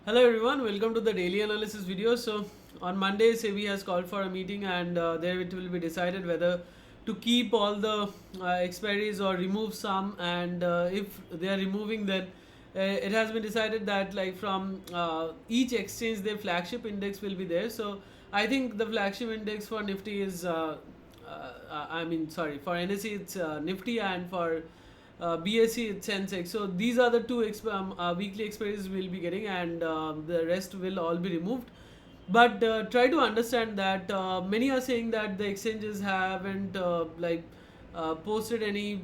Hello everyone, welcome to the daily analysis video. So on Monday, SEBI has called for a meeting, and there it will be decided whether to keep all the expiries or remove some. And if they are removing, then it has been decided that like from each exchange, their flagship index will be there. So I think the flagship index for Nifty is for NSE it's Nifty, and for BSE it's Sensex. So these are the two weekly expiries we'll be getting, and the rest will all be removed. But try to understand that many are saying that the exchanges haven't posted any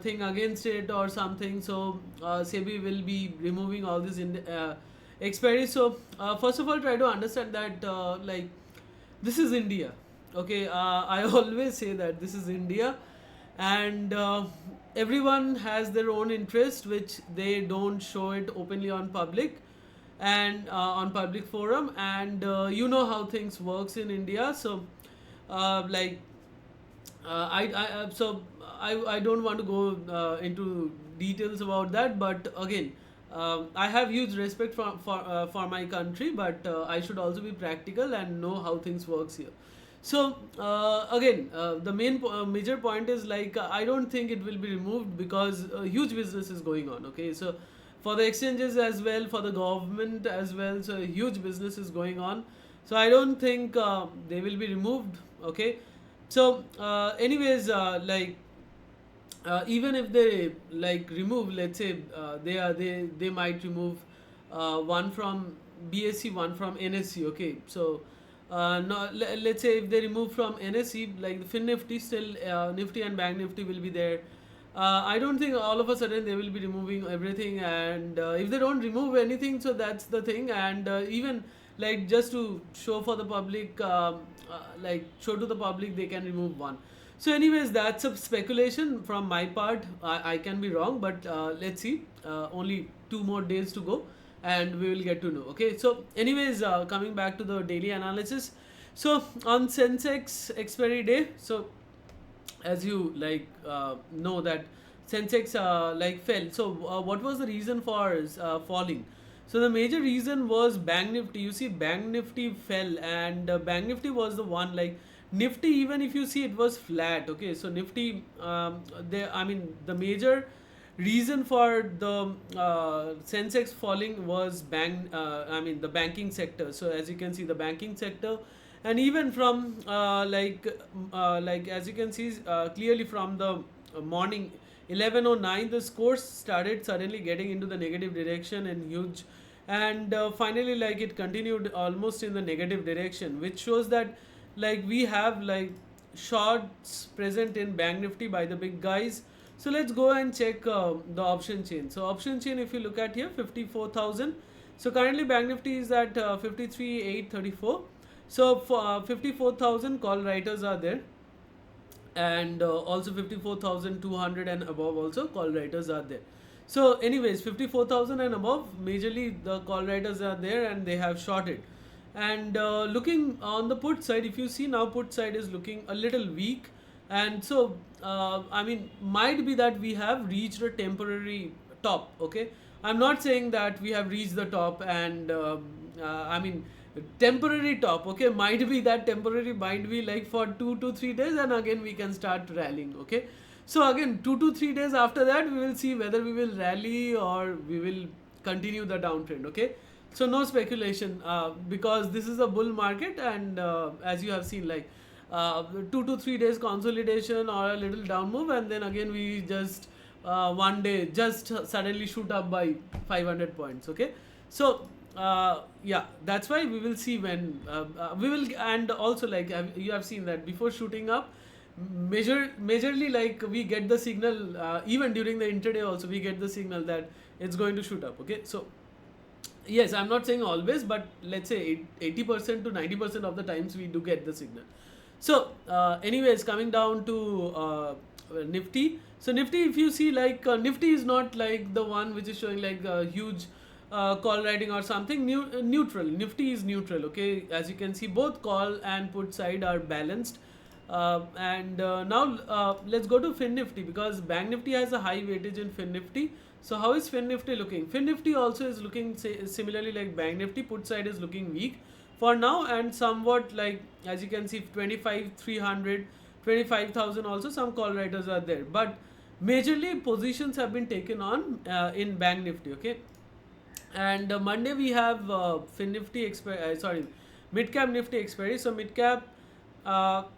thing against it or something. So SEBI will be removing all these expiries. So first of all, try to understand that this is India. Okay, I always say that this is India, and everyone has their own interest, which they don't show it openly on public and on public forum. And you know how things works in India. So like I don't want to go into details about that, but again, I have huge respect for my country, but I should also be practical and know how things works here. So again, the major point is like I don't think it will be removed because huge business is going on. Okay, so for the exchanges as well, for the government as well, so huge business is going on. So I don't think they will be removed. Okay, so even if they like remove, let's say they might remove one from BSE, one from NSE. Okay, so no, let's say if they remove from NSE, like the FinNifty, still Nifty and BankNifty will be there. I don't think all of a sudden they will be removing everything, and if they don't remove anything, so that's the thing. And even like just to show for the public, show to the public, they can remove one. So anyways, that's a speculation from my part. I can be wrong, but let's see. Only 2 more days to go, and we will get to know. Okay, so anyways, coming back to the daily analysis. So on Sensex expiry day, so as you know that Sensex fell. So what was the reason for falling? So the major reason was Bank Nifty. You see, Bank Nifty fell, and Bank Nifty was the one. Like Nifty, even if you see, it was flat. Okay, so Nifty, the major reason for the Sensex falling was the banking sector. So as you can see, the banking sector, and even from as you can see clearly from the morning 11:09, the scores started suddenly getting into the negative direction and huge, and finally like it continued almost in the negative direction, which shows that like we have like shorts present in Bank Nifty by the big guys. So let's go and check the option chain. So option chain, if you look at here, 54,000. So currently Bank Nifty is at 53,834. So for 54,000 call writers are there, and also 54,200 and above also call writers are there. So anyways, 54,000 and above, majorly the call writers are there, and they have shorted. And looking on the put side, if you see now, put side is looking a little weak. And so might be that we have reached a temporary top. Okay, I'm not saying that we have reached the top, and temporary top. Okay, might be that temporary might be like for 2 to 3 days, and again we can start rallying. Okay, so again 2 to 3 days after that, we will see whether we will rally or we will continue the downtrend. Okay, so no speculation, because this is a bull market, and as you have seen, like 2 to 3 days consolidation or a little down move, and then again we just one day just suddenly shoot up by 500 points. Okay, so that's why we will see when we will. And also like you have seen that before shooting up, majorly like we get the signal, even during the intraday also we get the signal that it's going to shoot up. Okay, so yes, I'm not saying always, but let's say 80% to 90% of the times we do get the signal. So anyways, coming down to Nifty. So Nifty, if you see, like Nifty is not like the one which is showing like a huge call writing or something. Neutral. Nifty is neutral. Okay, as you can see, both call and put side are balanced. And now let's go to FinNifty, because BankNifty has a high weightage in FinNifty. So how is FinNifty looking? FinNifty also is looking similarly like BankNifty. Put side is looking weak for now, and somewhat like, as you can see, 25,300, 25,000 also some call writers are there. But majorly positions have been taken on in BankNifty. Okay, and Monday we have FinNifty sorry, Midcap Nifty expiry. So midcap,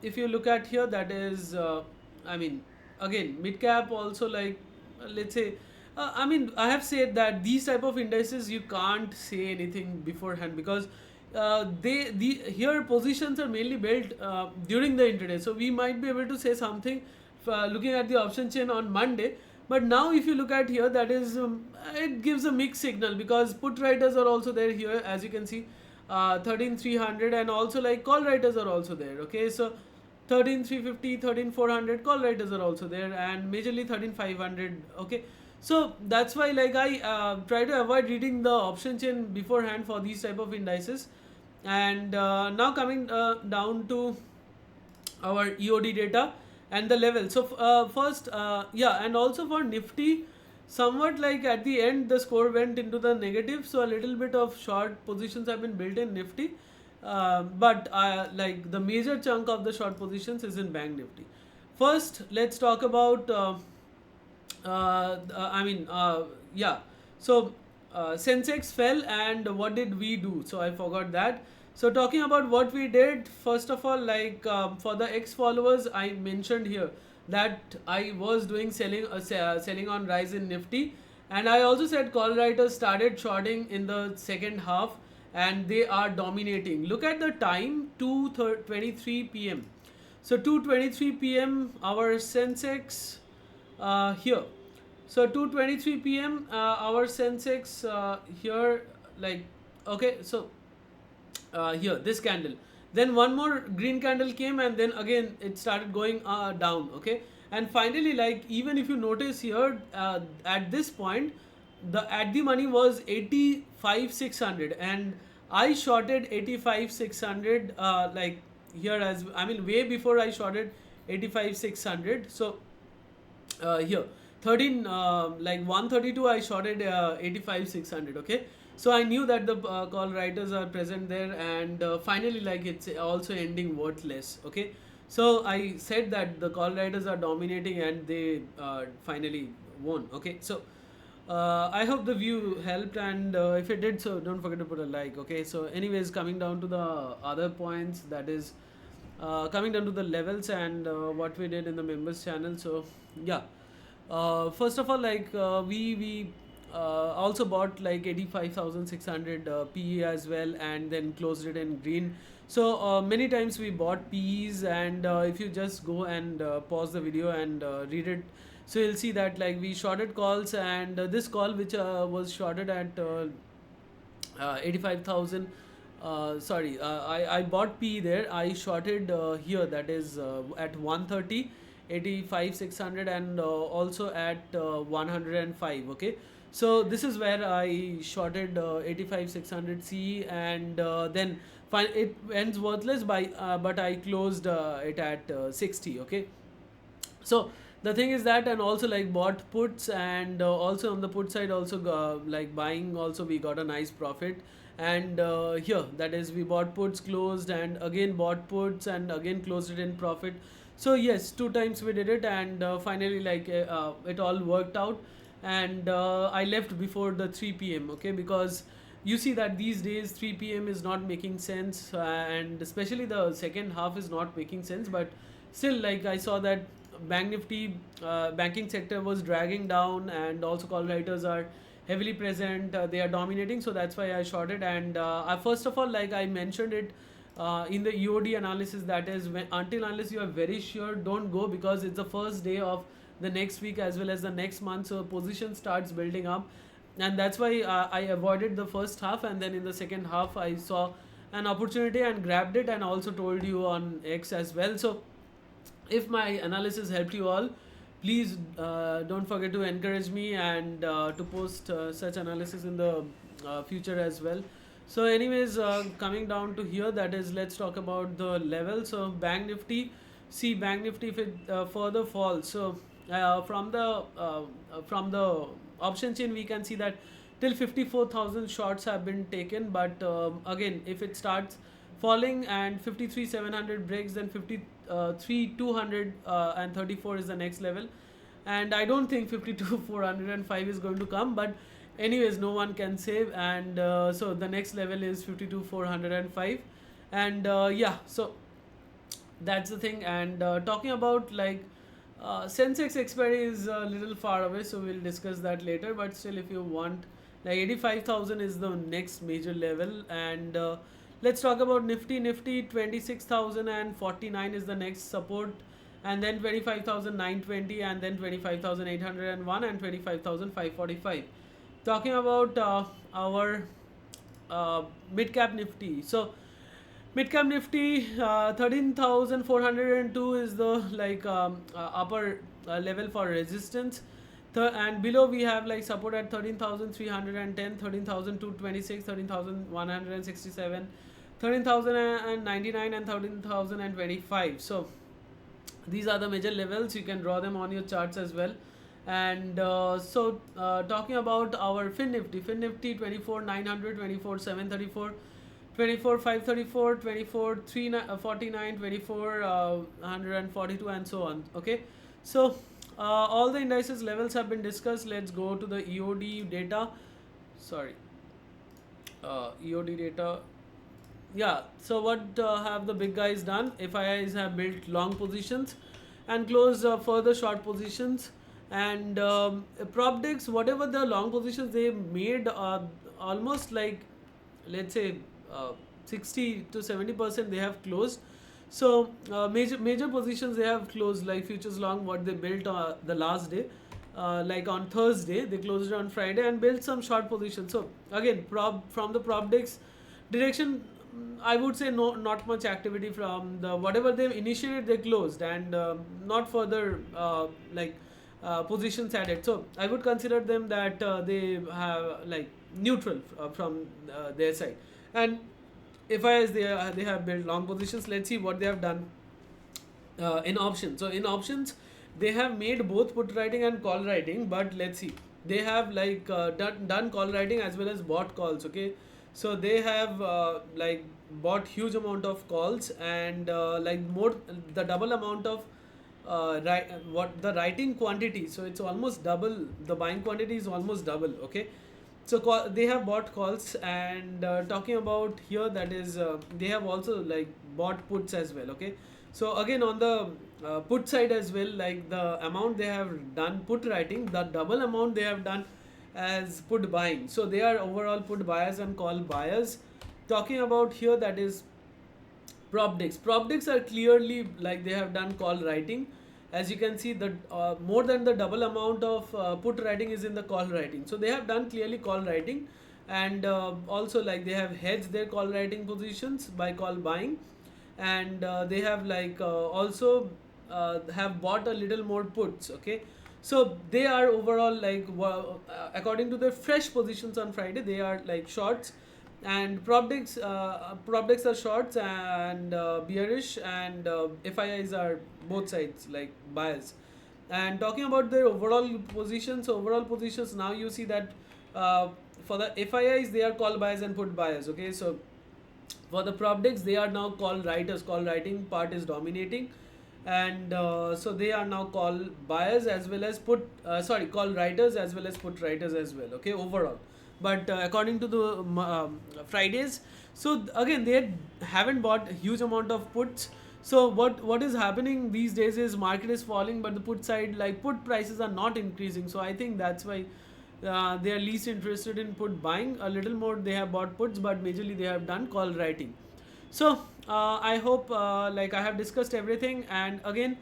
if you look at here, that is, I mean, again, midcap also like, let's say, I mean, I have said that these type of indices you can't say anything beforehand, because the here positions are mainly built during the intraday. So we might be able to say something looking at the option chain on Monday. But now if you look at here, that is, it gives a mixed signal, because put writers are also there here, as you can see, 13,300, and also like call writers are also there. Okay, so 13,350, 13,400 call writers are also there, and majorly 13,500. Okay, so that's why like I try to avoid reading the option chain beforehand for these type of indices. And now coming down to our EOD data and the level. So first, yeah, and also for Nifty, somewhat like at the end the score went into the negative, so a little bit of short positions have been built in Nifty. But like the major chunk of the short positions is in Bank Nifty. First, let's talk about yeah. So Sensex fell, and what did we do? So I forgot that. So talking about what we did, first of all, like for the ex followers, I mentioned here that I was doing selling on rise in Nifty, and I also said call writers started shorting in the second half, and they are dominating. Look at the time, 2:23 p.m. So 2:23 p.m. our Sensex here. So 2:23 p.m. Our Sensex here, like, okay, so here this candle, then one more green candle came, and then again it started going down. Okay, and finally, like, even if you notice here, at this point the at the money was 85,600, and I shorted 85,600 like here, as I mean way before I shorted 85,600. So here 13 like 132 I shorted 85,600. Okay, so I knew that the call writers are present there, and finally like it's also ending worthless. Okay, so I said that the call writers are dominating, and they finally won. Okay, so I hope the view helped, and if it did, so don't forget to put a like. Okay, so anyways, coming down to the other points, that is coming down to the levels and what we did in the members channel. So yeah, first of all, like we also bought like 85,600 PE as well, and then closed it in green. So many times we bought PEs, and if you just go and pause the video and read it, so you'll see that like we shorted calls, and this call which was shorted at 85,000, sorry, I bought P there. I shorted here, that is at 130, 85,600, and also at 105. Okay, so this is where I shorted 85,600 C, and then it ends worthless by but I closed it at 60. Okay, so the thing is that, and also like bought puts, and also on the put side also like buying also we got a nice profit. And here, that is, we bought puts, closed, and again bought puts, and again closed it in profit. So yes, two times we did it, and finally like it all worked out, and I left before the 3 p.m. Okay, because you see that these days 3 p.m. is not making sense, and especially the second half is not making sense. But still, like, I saw that Bank Nifty banking sector was dragging down, and also call writers are heavily present, they are dominating, so that's why I shorted. And first of all, like I mentioned it in the EOD analysis, that is, until unless you are very sure, don't go, because it's the first day of the next week as well as the next month, so position starts building up, and that's why I avoided the first half, and then in the second half I saw an opportunity and grabbed it, and also told you on X as well. So if my analysis helped you all, please don't forget to encourage me, and to post such analysis in the future as well. So anyways, coming down to here, that is, let's talk about the level. So Bank Nifty, see Bank Nifty if it further falls. So from the option chain we can see that till 54,000 shorts have been taken, but again if it starts falling and 53,700 breaks, then 53,200 and 34 is the next level, and I don't think 52,405 is going to come, but anyways no one can save, and so the next level is 52,405, and yeah, so that's the thing. And talking about like Sensex expiry is a little far away, so we'll discuss that later, but still if you want, like 85,000 is the next major level. And let's talk about Nifty 26,049 is the next support, and then 25,920, and then 25,801, and 25,545. Talking about our mid cap Nifty, so mid cap Nifty 13,402 is the like upper level for resistance. And below we have like support at 13,310, 13,226, 13,167, 13,099, and 13,025. So these are the major levels. You can draw them on your charts as well. And talking about our FinNifty 24,900, 24,734, 24,534, 24,349, 24,142, and so on. Okay, so all the indices levels have been discussed. Let's go to the EOD data. Sorry, EOD data. Yeah, so what have the big guys done? FIIs have built long positions and closed further short positions. And PropDex, whatever the long positions they made, almost like, let's say 60 to 70% they have closed. So major positions they have closed, like futures long what they built the last day, like on Thursday they closed it on Friday and built some short positions. So again from the PropDex direction, I would say not much activity from the whatever they initiated they closed, and not further positions added. So I would consider them that they have like neutral from their side. And FIs they have built long positions. Let's see what they have done in options. So in options they have made both put writing and call writing, but let's see, they have like done call writing as well as bought calls. Okay, so they have like bought huge amount of calls, and like more the double amount of what the writing quantity, so it's almost double, the buying quantity is almost double. Okay, so they have bought calls. And talking about here, that is they have also like bought puts as well. Okay, so again on the put side as well, like the amount they have done put writing, the double amount they have done as put buying. So they are overall put buyers and call buyers. Talking about here, that is PropDex are clearly like they have done call writing. As you can see, the more than the double amount of put writing is in the call writing. So they have done clearly call writing, and also like they have hedged their call writing positions by call buying, and they have like also have bought a little more puts. Okay, so they are overall like according to the fresh positions on Friday, they are like shorts, and PropDex are shorts and bearish, and FIIs are both sides like buyers. And talking about their overall positions, now you see that for the FIIs they are call buyers and put buyers. Okay, so for the PropDex they are now call writers, call writing part is dominating, and so they are now call buyers as well as call writers as well as put writers as well. Okay, overall. But according to the Fridays, so again they haven't bought huge amount of puts. So what is happening these days is market is falling, but the put side, like put prices are not increasing. So I think that's why they are least interested in put buying. A little more they have bought puts, but majorly they have done call writing. So I hope like I have discussed everything. And again,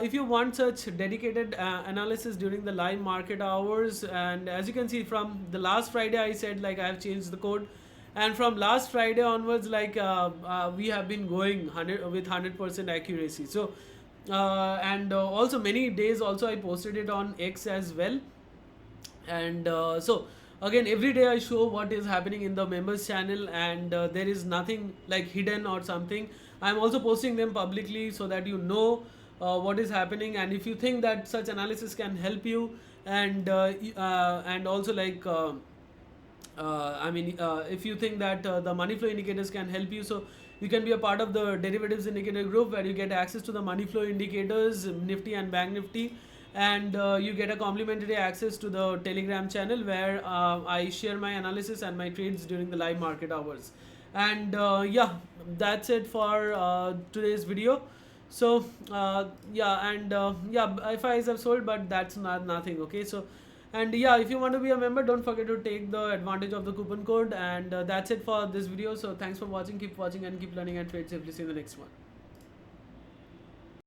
if you want such dedicated analysis during the live market hours, and as you can see from the last Friday I said like I have changed the code, and from last Friday onwards, like we have been going 100% accuracy. So and also many days also I posted it on X as well. And so again every day I show what is happening in the members channel, and there is nothing like hidden or something. I'm also posting them publicly so that you know what is happening. And if you think that such analysis can help you, and also like if you think that the money flow indicators can help you, so you can be a part of the derivatives indicator group, where you get access to the money flow indicators, Nifty and Bank Nifty, and you get a complimentary access to the Telegram channel, where I share my analysis and my trades during the live market hours. And yeah, that's it for today's video. So if I have sold, but that's not nothing. Okay, so and yeah, if you want to be a member, don't forget to take the advantage of the coupon code. And that's it for this video. So thanks for watching. Keep watching and keep learning and trade safely. See you in the next one.